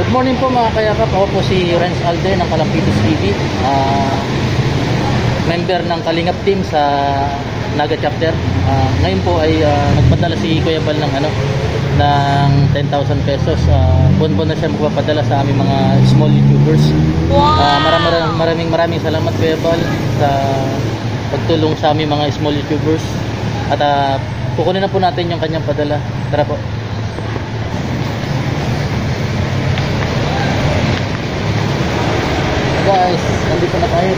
Good morning po mga kayakap. Ako po si Renz Alder ng Kalampitos TV. Member ng Kalingap team sa Naga chapter. Ngayon po ay nagpadala si Kuya Bal ng ng 10,000 pesos. Buwan-buwan na siya magpapadala sa aming mga small YouTubers. Maraming salamat Kuya Bal sa pagtulong sa aming mga small YouTubers. At kukunin na po natin yung kanyang padala. Tara po. Guys, nandito na tayo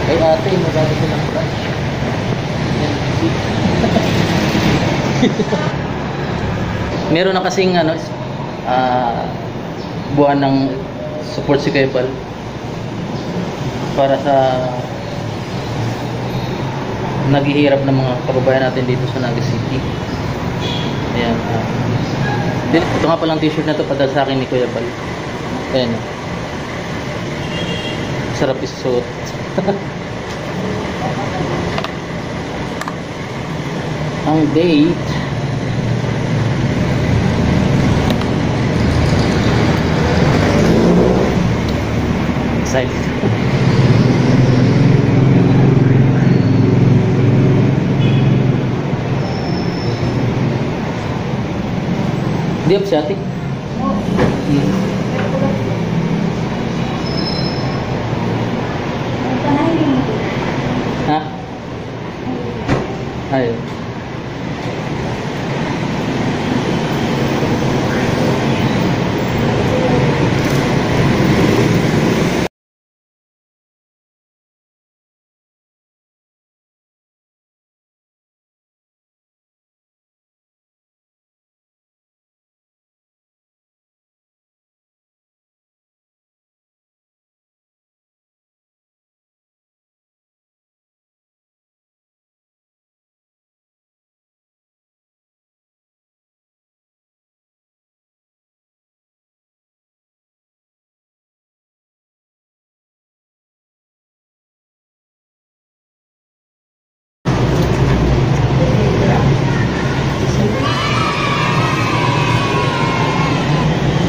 kay ate, magagamit ko ng branch. Meron na kasing buwan ng support si Kuya Bal para sa naghihirap ng mga kababayan natin dito sa Naga City. Ayan. Ito nga palang t-shirt na ito padala sa akin ni Kuya Bal. Ayan. Sarap isuot. Ang date excited. Di up siya ate? Ha? Ayun.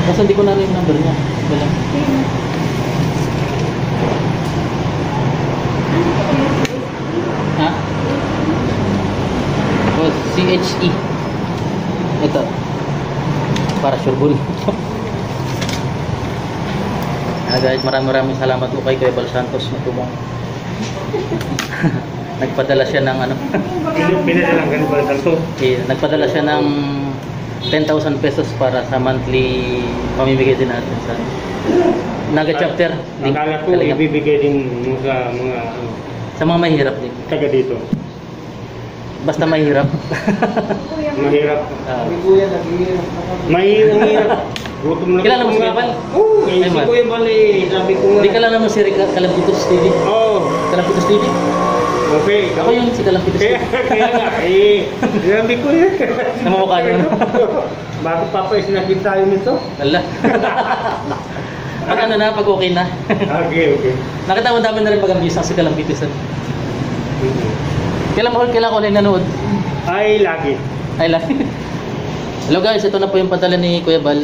Kasi hindi ko na rin yung number niya. Wala. Ha? O, CHE. Ito. Para sure bull. Guys, maraming salamat po kay Kuya Bal Santos na tumong. Nagpadala siya ng Pinadala ng Kuya Bal Santos? Nagpadala siya ng 10,000 pesos para sa monthly pamimigay din natin sa Naga chapter. Akala ko ibibigay din sa mga mahihirap din. Taga dito. Basta mahirap. Mahirap. Mahirap. Kilala mo si Kuya Bal? Oo, si Kuya Bal sabi ko nga. Hindi kilala mo si Kalampitos TV? Oo. Kalampitos TV? Okay. Ako yung si Kalampitos TV. Kaya nga, sabi ko yan. Namamukha nyo na. Bakit pa sinakit tayo nito? Wala. Pag pag okay na. Okay. Nakita mo dami na rin pag-ambis si Kalampitos. Kailan ko na nanood? Ay, lagi. Hello guys, ito na po yung padala ni Kuya Bal.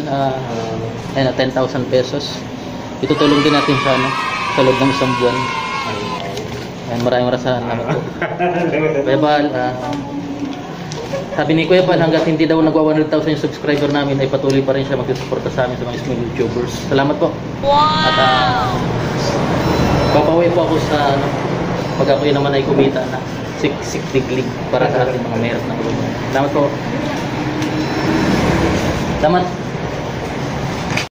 Ayan, 10,000 pesos. Itutulong din natin sa loob ng isang buwan. Ayan, maraming salamat po. Kuya Bal, sabi ni Kuya Bal, hanggat hindi daw nagwa 100,000 yung subscriber namin, ay patuloy pa rin siya magsusuporta sa amin sa mga small YouTubers. Salamat po. Wow! At papawi po ako sa pag ako yun naman ay kumita na siklig para sa ating mga mayroon na kababayan. Salamat po. Salamat.